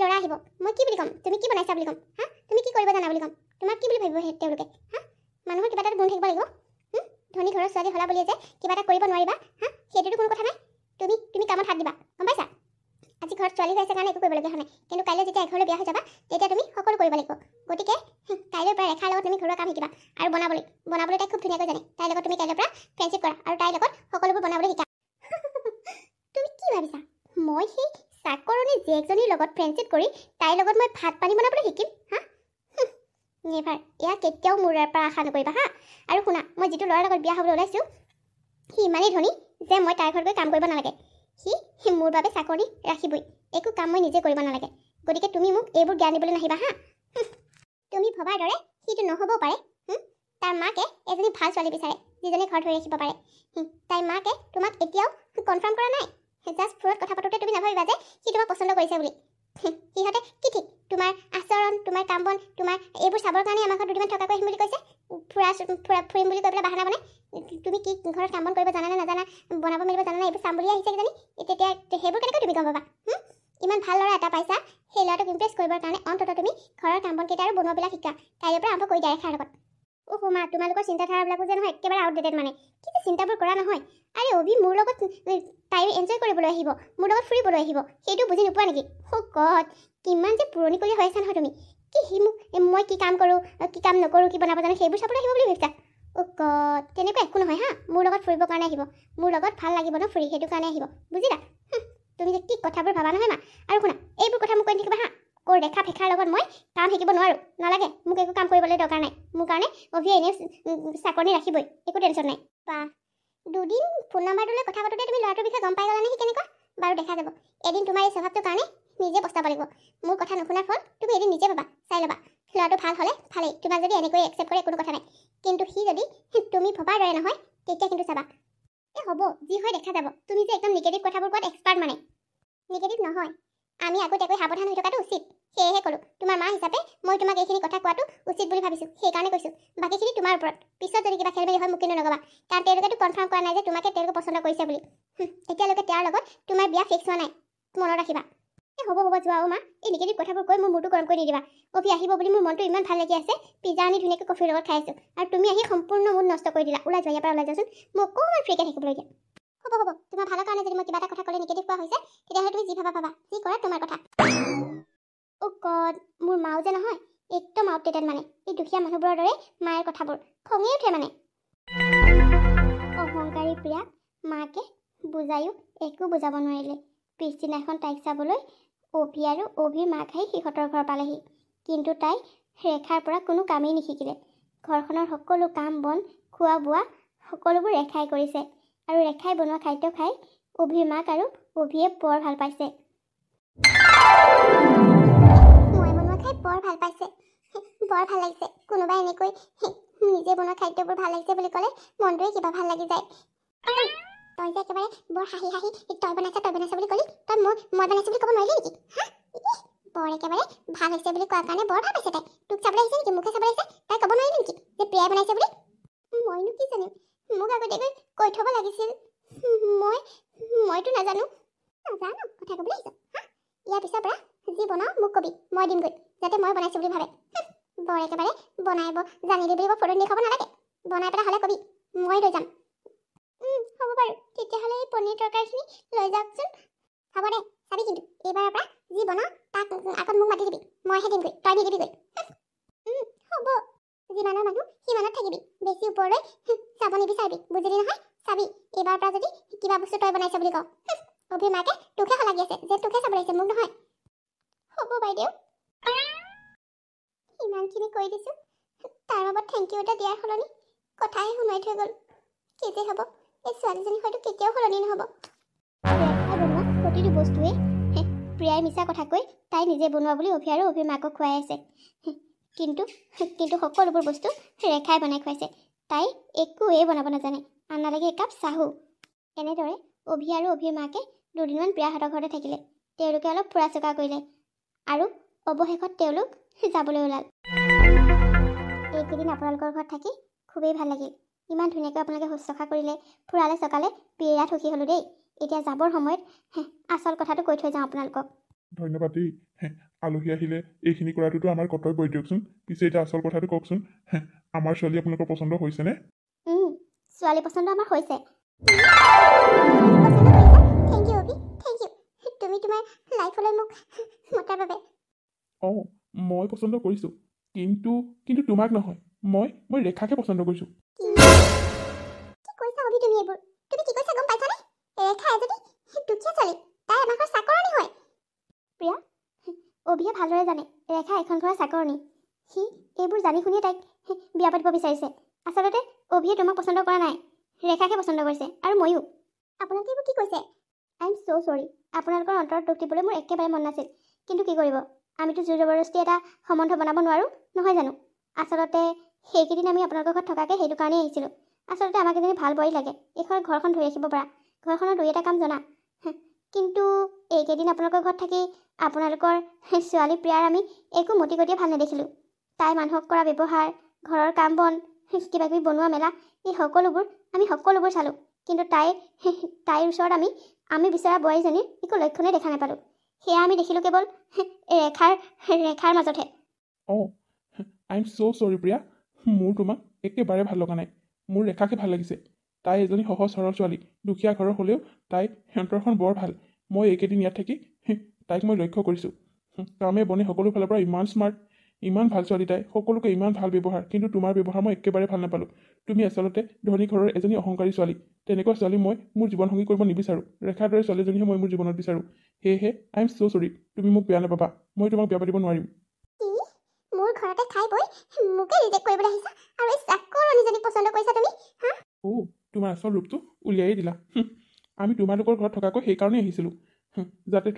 ল'ৰা আহিব, মই কি বুলি ক'ম? তুমি কি বনাইছা বুলি ক'ম হা? তুমি কি কৰিব জানা বুলি ক'ম? তোমাক কি বুলি ভাবিব তেওঁলোকে হা? মানুহৰ কিবা এটা গুণ থাকিব লাগিব। ধনী ঘৰৰ ছোৱালী হ'লা বুলিয়ে যে কিবা এটা কৰিব নোৱাৰিবা হা? সেইটোতো কোনো কথা নাই। তুমি কামত হাত দিবা, গম পাইছা? আজি ঘৰত ছোৱালী হৈ আছে কাৰণে একো কৰিবলগীয়া হোৱা নাই, কিন্তু কাইলৈ যেতিয়া এঘৰলৈ বিয়া হৈ যাবা তেতিয়া তুমি সকলো কৰিব লাগিব। গতিকে কাইলৈৰ পৰা ৰেখাৰ লগত তুমি ঘৰুৱা কাম শিকিবা, আৰু বনাবলৈ তাই খুব ধুনীয়াকৈ জানে। তাইৰ লগত তুমি কাইলৈৰ পৰা ফ্ৰেণ্ডশ্বিপ কৰা, আৰু তাইৰ লগত সকলোবোৰ বনাবলৈ শিকা। তুমি কি ভাবিছা মই সেই চাকৰণী জীয়েকজনীৰ লগত ফ্ৰেণ্ডশ্বিপ কৰি তাইৰ লগত মই ভাত পানী বনাবলৈ শিকিম হা? নেভাৰ, এয়া কেতিয়াও মোৰ পৰা আশা নকৰিবা হা। আৰু শুনা, মই যিটো ল'ৰাৰ লগত বিয়া হ'বলৈ ওলাইছোঁ সি ইমানেই ধনী যে মই তাইৰ ঘৰত গৈ কাম কৰিব নালাগে। সি মোৰ বাবে চাকৰি ৰাখিবই, একো কাম মই নিজে কৰিব নালাগে। গতিকে তুমি মোক এইবোৰ জ্ঞান দিবলৈ নাহিবা হা। তুমি ভবাৰ দৰে সিটো নহ'বও পাৰে। তাৰ মাকে এজনী ভাল ছোৱালী বিচাৰে, যিজনী ঘৰত ধৰি ৰাখিব পাৰে। তাইৰ মাকে তোমাক এতিয়াও কনফাৰ্ম কৰা নাই। জাষ্ট ফোনত কথা পাতোঁতে তুমি নাভাবিবা যে সি তোমাক পচন্দ কৰিছে বুলি। সিহঁতে কি ঠিক তোমাৰ আচৰণ, তোমাৰ কাম বন, তোমাৰ এইবোৰ চাবৰ কাৰণে আমাৰ ঘৰত দুদিনমান থকাকৈ আহিম বুলি কৈছে। ফুৰিম বুলি কৈ পেলাই বাহানা বনাই তুমি কি ঘৰত কাম বন কৰিব জানা নে নাজানা, বনাব মেলিব জানা নে, এইবোৰ চাম বুলি আহিছে কিজানি। তেতিয়া সেইবোৰ কেনেকৈ তুমি গম পাবা? ইমান ভাল ল'ৰা এটা পাইছা, সেই ল'ৰাটোক ইমপ্ৰেছ কৰিবৰ কাৰণে অন্ততঃ তুমি ঘৰৰ কাম বন কেইটা আৰু বনোৱাবিলাক শিকা। কাইলৈৰ পৰা আৰম্ভ কৰি দিয়া ৰেখাৰ লগত। মা তোমালোকৰ চিন্তাধাৰাবিলাকো যে নহয় একেবাৰে আউটডেটেড মানে কি যে চিন্তাবোৰ কৰা নহয় আৰে অভি মোৰ লগত তাই এনজয় কৰিবলৈ আহিব মোৰ লগত ফুৰিবলৈ আহিব সেইটো বুজি নোপোৱা নেকি গড কিমান যে পুৰণি কৰি হৈ আছা নহয় তুমি কি সি মোক মই কি কাম কৰোঁ কি কাম নকৰোঁ কি বনাব জানো সেইবোৰ চাবলৈ আহিব বুলি ভাবিছা গড তেনেকুৱা একো নহয় হা মোৰ লগত ফুৰিবৰ কাৰণে আহিব মোৰ লগত ভাল লাগিব ন ফুৰি সেইটো কাৰণে আহিব বুজিলা তুমি যে কি কথাবোৰ ভাবা নহয় মা আৰু শুনা এইবোৰ কথা মোক কৈ থাকিবা হা কৰ দেখা ফেখাৰ লগত মই কাম শিকিব নোৱাৰোঁ নালাগে মোক একো কাম কৰিবলৈ দৰকাৰ নাই মোৰ কাৰণে অভিয়ে এনেও চাকৰি ৰাখিবই একো টেনশ্যন নাই বা দুদিন ফোন নম্বৰটোলৈ কথা পাতোঁতে তুমি ল'ৰাটোৰ বিষয়ে গম পাই গ'লা নে সি কেনেকুৱা বাৰু দেখা যাব এদিন তোমাৰ এই স্বভাৱটোৰ কাৰণে নিজে পস্তাব লাগিব মোৰ কথা নুশুনাৰ ফল তুমি এদিন নিজে পাবা চাই ল'বা ল'ৰাটো ভাল হ'লে ভালেই তোমাক যদি এনেকৈ একচেপ্ট কৰে কোনো কথা নাই কিন্তু সি যদি তুমি ভবাৰ দৰে নহয় তেতিয়া কিন্তু চাবা এই হ'ব যি হয় দেখা যাব তুমি যে একদম নিগেটিভ কথাবোৰ কোৱাত এক্সপাৰ্ট মানে নিগেটিভ নহয় আমি আগতীয়াকৈ সাৱধান হৈ থকাটো উচিত সেয়েহে ক'লোঁ তোমাৰ মা হিচাপে মই তোমাক এইখিনি কথা কোৱাটো উচিত বুলি ভাবিছোঁ সেইকাৰণে কৈছোঁ বাকীখিনি তোমাৰ ওপৰত পিছত যদি কিবা খেলমেলি হয় মোক কিন্তু নক'বা কাৰণ তেওঁলোকেতো কনফাৰ্ম কৰা নাই যে তোমাকে তেওঁলোকে পচন্দ কৰিছে বুলি এতিয়ালৈকে তেওঁৰ লগত তোমাৰ বিয়া ফিক্স হোৱা নাই মনত ৰাখিবা এই হ'ব যোৱা মা এই নিগেটিভ কথাবোৰ কৈ মোৰ মূৰটো গৰম কৰি নিদিবা অভি আহিব বুলি মোৰ মনটো ইমান ভাল লাগি আছে পিজ্জা আনি ধুনীয়াকৈ কফিৰ লগত খাই আছোঁ আৰু তুমি আহি সম্পূৰ্ণ মুড নষ্ট কৰি দিলা ওলাই যোৱা ইয়াৰ পৰা ওলাই যাচোন মোক অকণমান ফ্ৰীকৈ থাকিবলৈ দিয়া হ'ব তোমাৰ ভালৰ কাৰণে যদি মই কিবা এটা কথা ক'লে নিগেটিভ কোৱা হৈছে তেতিয়াহ'লে তুমি যি ভাবা যি কৰা তোমাৰ কথা গড মোৰ মাও যে নহয় একদম আউটডেটেড মানে এই দুখীয়া মানুহবোৰৰ দৰে মায়েৰ কথাবোৰ খঙে উঠে মানে অহংকাৰী প্ৰিয়াক মাকে বুজায়ো একো বুজাব নোৱাৰিলে পিছদিনাখন তাইক চাবলৈ অভি আৰু অভিৰ মাক আহি সিহঁতৰ ঘৰ পালেহি কিন্তু তাই ৰেখাৰ পৰা কোনো কামেই নিশিকিলে ঘৰখনৰ সকলো কাম বন খোৱা বোৱা সকলোবোৰ ৰেখাই কৰিছে আৰু ৰেখাই বনোৱা খাদ্য খাই অভিৰ মাক আৰু অভিয়ে বৰ ভাল পাইছে বৰ ভাল পাইছে বৰ ভাল লাগিছে কোনোবাই এনেকৈ নিজে বনোৱা খাদ্যবোৰ ভাল লাগিছে বুলি ক'লে মনটোৱে কিবা ভাল লাগি যায় তই যে একেবাৰে বৰ হাঁহি তই বনাইছা বুলি ক'লি তই মই বনাইছোঁ বুলি ক'ব নোৱাৰিলি নেকি বৰ একেবাৰে ভাল হৈছে বুলি কোৱাৰ কাৰণে বৰ ভাল পাইছে তাই তোক চাবলৈ আহিছে নেকি মোকে চাবলৈ আহিছে তাই ক'ব নোৱাৰিলি নেকি যে প্ৰিয়াই বনাইছে বুলি মইনো কি জানিম মোক আগতীয়াকৈ কৈ থ'ব লাগিছিল মইতো নাজানো কথা ক'বলৈ আহিছ ইয়াৰ পিছৰ পৰা যি বনাওঁ মোক কবি মই দিমগৈ যাতে মই বনাইছোঁ বুলি ভাবে বৰ একেবাৰে বনাব জানিলি বুলি ফটো দেখুৱাব নালাগে বনাই পেলাই হ'লে কবি মই লৈ যাম হ'ব বাৰু তেতিয়াহ'লে এই পনীৰ তৰকাৰীখিনি লৈ যাওকচোন হ'ব দে চাবি কিন্তু এইবাৰৰ পৰা যি বনাওঁ তাক আগত মোক মাতি দিবি মইহে দিমগৈ তই নিদিবিগৈ হ'ব যিমানৰ মানুহ সিমানত থাকিবি বেছি ওপৰলৈ চাব নিবিচাৰিবি বুজিলি নহয় চাবি এইবাৰৰ পৰা যদি কিবা বস্তু তই বনাইছ বুলি কওঁ অভিৰ মাকে তোকে সলাগি আছে যে তোকে চাব লাগিছে মোক নহয় হ'ব বাইদেউ ইমানখিনি কৈ দিছোঁ তাৰ বাবদ থেংক ইউ এটা দিয়াৰ সলনি কথাই শুনাই থৈ গ'ল কি যে হ'ব এই ছোৱালীজনী হয়তো কেতিয়াও সলনি নহ'ব ৰেখাই বনোৱা প্ৰতিটো বস্তুৱে প্ৰিয়াই মিছা কথা কৈ তাই নিজে বনোৱা বুলি অভি আৰু অভিৰ মাকক খুৱাই আছে কিন্তু সকলোবোৰ বস্তু ৰেখাই বনাই খুৱাইছে তাই একোৱেই বনাব নাজানে আননালাগে একাপ চাহো এনেদৰে অভি আৰু অভিৰ মাকে দুদিনমান প্ৰিয়াহঁতৰ ঘৰতে থাকিলে তেওঁলোকে অলপ ফুৰা চকা কৰিলে আৰু অৱশেষত তেওঁলোক যাবলৈ ওলাল এইকেইদিন আপোনালোকৰ ঘৰত থাকি খুবেই ভাল লাগিল ইমান ধুনীয়াকৈ আপোনালোকে শুশ্ৰূষা কৰিলে ফুৰালে চকালে বিৰাট সুখী হ'লোঁ দেই এতিয়া যাবৰ সময়ত আচল কথাটো কৈ থৈ যাওঁ আপোনালোকক ধন্যবাদ দেই আলহী আহিলে এইখিনি কৰাটোতো আমাৰ কৰ্তব্য দিয়কচোন পিছে এতিয়া আচল কথাটো কওকচোন আমাৰ ছোৱালী আপোনালোকৰ পচন্দ হৈছেনে ছোৱালী পচন্দ আমাৰ হৈছে থেংক ইউ অভি থেংক ইউ তুমি তোমাৰ লাইফলৈ মোক মতাৰ বাবে মই পচন্দ কৰিছোঁ কিন্তু তোমাক নহয় মই ৰেখাকে পচন্দ কৰিছোঁ কি কৈছা অভি তুমি এইবোৰ তুমি কি কৈছা গম পাইছানে ৰেখা এজনী দুখীয়া ছোৱালী তাই আমাৰ ঘৰৰ চাকৰণী হয় প্ৰিয়া অভিয়ে ভালদৰে জানে ৰেখা এখন ঘৰৰ চাকৰণী সি এইবোৰ জানি শুনিয়ে তাইক বিয়া পাতিব বিচাৰিছে আচলতে অভিয়ে তোমাক পচন্দ কৰা নাই ৰেখাকে পচন্দ কৰিছে আৰু ময়ো আপোনালোকে এইবোৰ কি কৈছে আই এম ছ' চৰি আপোনালোকৰ অন্তৰত দুখ দিবলৈ মোৰ একেবাৰে মন নাছিল কিন্তু কি কৰিব আমিতো জোৰ জবৰদস্তি এটা সম্বন্ধ বনাব নোৱাৰোঁ নহয় জানো আচলতে সেইকেইদিন আমি আপোনালোকৰ ঘৰত থকাকৈ সেইটো কাৰণেই আহিছিলোঁ আচলতে আমাক এজনী ভাল বোৱাৰী লাগে এইখন ঘৰখন ধৰি ৰাখিব পৰা ঘৰখনৰ দুই এটা কাম জনা কিন্তু এইকেইদিন আপোনালোকৰ ঘৰত থাকি আপোনালোকৰ ছোৱালী প্ৰিয়াৰ আমি একো মতি গতিয়ে ভাল নেদেখিলোঁ তাই মানুহক কৰা ব্যৱহাৰ ঘৰৰ কাম বন কিবাকিবি বনোৱা মেলা এই সকলোবোৰ চালোঁ কিন্তু তাইৰ ওচৰত আমি বিচৰা বোৱাৰীজনীৰ একো লক্ষণেই দেখা নাপালোঁ সেয়া আমি দেখিলোঁ কেৱল ৰেখাৰ মাজতহে আই এম ছ' চৰি প্ৰিয়া মোৰ তোমাক একেবাৰে ভাল লগা নাই। মোৰ ৰেখাকে ভাল লাগিছে। তাই এজনী সহজ সৰল ছোৱালী, দুখীয়া ঘৰৰ হ'লেও তাই অন্তৰখন বৰ ভাল। মই এইকেইদিন ইয়াত থাকি তাইক মই লক্ষ্য কৰিছোঁ। কামে বনে সকলো ফালৰ পৰা ইমান স্মাৰ্ট, ইমান ভাল ছোৱালী তাই, সকলোকে ইমান ভাল ব্যৱহাৰ। কিন্তু তোমাৰ ব্যৱহাৰ মই একেবাৰে ভাল নাপালোঁ। তুমি আচলতে ধনী ঘৰৰ এজনী অহংকাৰী ছোৱালী। তেনেকুৱা ছোৱালী মই মোৰ জীৱনসংগী কৰিব নিবিচাৰোঁ। ৰেখাৰ দৰে ছোৱালীজনীহে মই মোৰ জীৱনত বিচাৰোঁ। সেয়েহে আই এম ছ' চৰি, তুমি মোক বেয়া নাপাবা। মই তোমাক বেয়া পাতিব নোৱাৰিম। কি মোৰ ঘৰতে খাই বৈ মোকে ৰিজেক্ট কৰিবলৈ আহিছা আৰু এই চাকৰণীজনীক পচন্দ কৰিছা তুমি? হা? তোমাৰ আচল ৰূপটো উলিয়াই দিলা। আমি তোমালোকৰ ঘৰত থকাকৈ সেইকাৰণেই আহিছিলোঁ, যাতে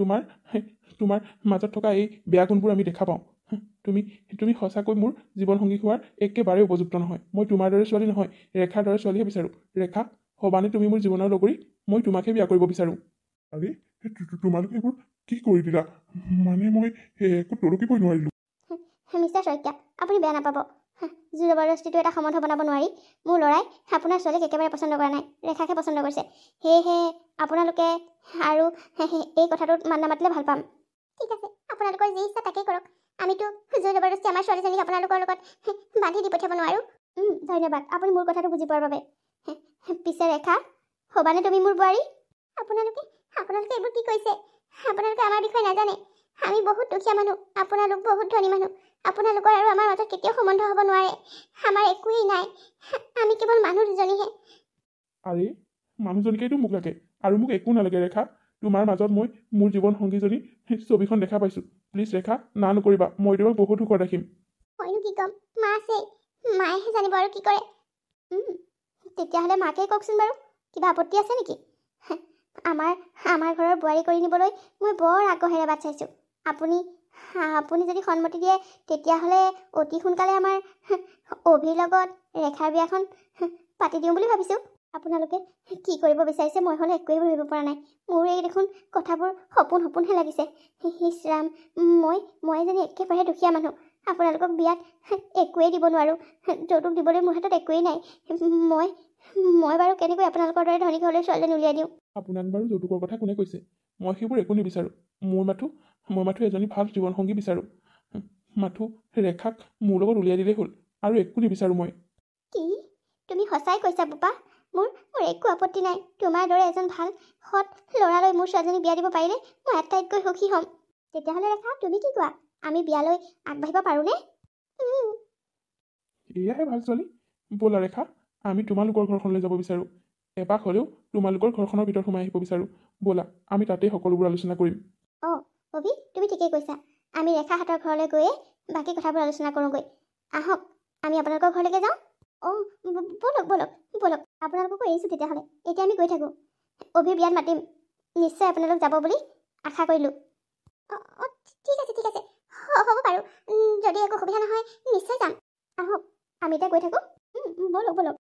তোমাৰ মাজত থকা এই বেয়া গুণবোৰ আমি দেখা পাওঁ। তুমি সঁচাকৈ মোৰ জীৱনসংগী হোৱাৰ একেবাৰে উপযুক্ত নহয়। মই তোমাৰ দৰে ছোৱালী নহয়, ৰেখাৰ দৰে ছোৱালীহে বিচাৰোঁ। ৰেখা, সবানে তুমি মোৰ জীৱনৰ লগৰী, মই তোমাকহে বিয়া কৰিব বিচাৰোঁ। আৰে তোমালোকে এইবোৰ কি কৰি দিলা? মানে মই একো তলকিবই নোৱাৰিলোঁ। মিষ্টাৰ শইকীয়া, আপুনি বেয়া নাপাব। জোৰ জবৰদস্তিটো এটা সমাধা বনাব নোৱাৰি। মোৰ ল'ৰাই আপোনাৰ ছোৱালীক একেবাৰে পচন্দ কৰা নাই, ৰেখাকে পচন্দ কৰিছে। সেয়েহে আপোনালোকে আৰু এই কথাটোত মান নামাতিলে ভাল পাম। ঠিক আছে, আপোনালোকৰ যি ইচ্ছা তাকেই কৰক। আমিতো জোৰ জবৰদস্তি আমাৰ ছোৱালীজনীক আপোনালোকৰ লগত বান্ধি দি পঠিয়াব নোৱাৰোঁ। ধন্যবাদ আপুনি মোৰ কথাটো বুজি পোৱাৰ বাবে। পিছে ৰেখা, হ'বানে তুমি মোৰ বোৱাৰী? আপোনালোকে এইবোৰ কি কৈছে? আপোনালোকে আমাৰ বিষয়ে নাজানে। আমি বহুত দুখীয়া মানুহ, আপোনালোক বহুত ধনী মানুহ। আপোনালোকৰ আৰু আমাৰ মাজত কেতিয়াও সম্বন্ধ হ'ব নোৱাৰে। আমাৰ একোৱেই নাই, আমি কেৱল মানুহ দুজনীহে। আৰে মানুহজনীকেইতো মোক লাগে, আৰু মোক একো নালাগে। ৰেখা, তোমাৰ মাজত মই মোৰ জীৱন সংগীজনী ছবিখন দেখা পাইছোঁ। প্লিজ ৰেখা, না নকৰিবা। মই তোমাক বহুত সুখত ৰাখিম। মইনো কি ক'ম, মা আছে, মায়েহে জানিব আৰু কি কৰে। তেতিয়াহ'লে মাকেই কওকচোন বাৰু, কিবা আপত্তি আছে নেকি? আমাৰ ঘৰৰ বোৱাৰী কৰি নিবলৈ মই বৰ আগ্ৰহেৰে বাট চাইছোঁ। আপুনি যদি সন্মতি দিয়ে তেতিয়াহ'লে অতি সোনকালে আমাৰ অভিৰ লগত ৰেখাৰ বিয়াখন পাতি দিওঁ বুলি ভাবিছোঁ। আপোনালোকে কি কৰিব বিচাৰিছে মই হ'লে একোৱেই ভাবিব পৰা নাই। মোৰ এই দেখোন কথাবোৰ সপোনহে লাগিছে। ইছৰাম, মই এজনী একেবাৰে দুখীয়া মানুহ। আপোনালোকক বিয়াত একোৱেই দিব নোৱাৰোঁ। যৌতুক দিবলৈ মোৰ হাতত একোৱেই নাই। মই বাৰু কেনেকৈ আপোনালোকৰ দৰে ধনী ঘৰলৈ ছোৱালীজনী উলিয়াই দিওঁ? আপোনাক বাৰু যৌতুকৰ কথা কোনে কৈছে? মই সেইবোৰ একো নিবিচাৰোঁ। মই মাথো এজনী ভাল জীৱনসংগী বিচাৰোঁ। মাথো ৰেখাক মোৰ লগত উলিয়াই দিলেই হ'ল, আৰু একো নিবিচাৰোঁ মই। কি তুমি সঁচাই কৈছা বোপা? মোৰ একো আপত্তি নাই। তোমাৰ দৰে এজন ভাল সৎ ল'ৰালৈ মোৰ ছোৱালীজনী বিয়া দিব পাৰিলে মই আটাইতকৈ সুখী হ'ম। তেতিয়াহ'লে ৰেখা, তুমি কি কোৱা? আমি বিয়ালৈ আগবাঢ়িব পাৰোঁনে? এয়াহে ভাল ছোৱালী। ব'লা ৰেখা, আমি তোমালোকৰ ঘৰখনলৈ যাব বিচাৰোঁ। এপাক হ'লেও তোমালোকৰ ঘৰখনৰ ভিতৰত সোমাই আহিব বিচাৰোঁ। ব'লা, আমি তাতেই সকলোবোৰ আলোচনা কৰিম। অভি, তুমি ঠিকেই কৈছা। আমি ৰেখাহঁতৰ ঘৰলৈ গৈয়ে বাকী কথাবোৰ আলোচনা কৰোঁগৈ। আহক, আমি আপোনালোকৰ ঘৰলৈকে যাওঁ। ব'লক। আপোনালোককো এৰিছোঁ তেতিয়াহ'লে। এতিয়া আমি গৈ থাকোঁ। অভিৰ বিয়াত মাতিম। নিশ্চয় আপোনালোক যাব বুলি আশা কৰিলোঁ। ঠিক আছে, হ'ব বাৰু। যদি একো অসুবিধা নহয় নিশ্চয় যাম। আহক, আমি এতিয়া গৈ থাকোঁ। ব'লক।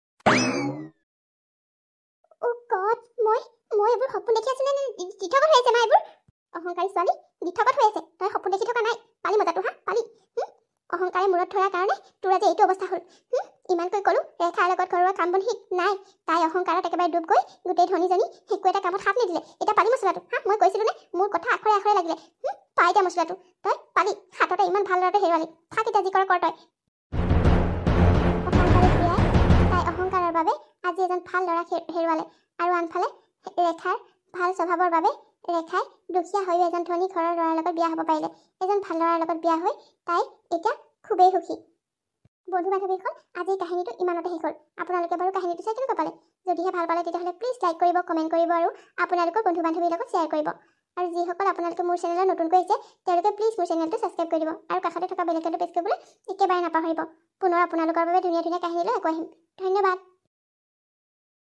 গড, মই এইবোৰ সপোন দেখি আছোঁ নে দিঠকত হৈ আছে? মা, এইবোৰ অহংকাৰী ছোৱালী, দিঠকত হৈ আছে। তই সপোন দেখি থকা নাই। পালি মজাটো, পালি। অহংকাৰে মূৰত ধৰাৰ কাৰণে তোৰ আজি এইটো অৱস্থা হ'ল। ইমানকৈ ক'লোঁ ৰেখাৰ লগত ঘৰুৱা কাম বন শিক, নাই। তাই অহংকাৰত একেবাৰে ডুব গৈ গোটেই ধনীজনী একো এটা কামত হাত নিদিলে। এতিয়া পালি মছলাটো, মই কৈছিলোঁ নে? মোৰ কথা আখৰে আখৰে লাগিলে। পাই এতিয়া মছলাটো, তই পালি। হাততে ইমান ভাল ল'ৰাটো হেৰুৱালি। থাক এতিয়া যি কৰ তই। তাই অহংকাৰৰ বাবে আজি এজন ভাল ল'ৰা হেৰুৱালে, আৰু আনফালে ৰেখাৰ ভাল স্বভাৱৰ বাবে ৰেখাই দুখীয়া হৈ এজন ধনী ঘৰৰ ল'ৰাৰ লগত বিয়া হ'ব পাৰিলে। এজন ভাল ল'ৰাৰ লগত বিয়া হৈ তাই এতিয়া খুবেই সুখী। বন্ধু বান্ধৱীখন আজিৰ কাহিনীটো ইমানতে শেষ হ'ল। আপোনালোকে বাৰু কাহিনীটো চাই কেনেকুৱা পালে? যদিহে ভাল পালে তেতিয়াহ'লে প্লিজ লাইক কৰিব, কমেণ্ট কৰিব, আৰু আপোনালোকৰ বন্ধু বান্ধৱীৰ লগত শ্বেয়াৰ কৰিব। আৰু যিসকল আপোনালোকে মোৰ চেনেলত নতুনকৈ আহিছে তেওঁলোকে প্লিজ মোৰ চেনেলটো ছাবস্ক্ৰাইব কৰি দিব, আৰু কাষতে থকা বেল আইকনটো প্ৰেছ কৰিবলৈ একেবাৰে নাপাহৰিব। পুনৰ আপোনালোকৰ বাবে ধুনীয়া কাহিনীলৈ আকৌ আহিম। ধন্যবাদ।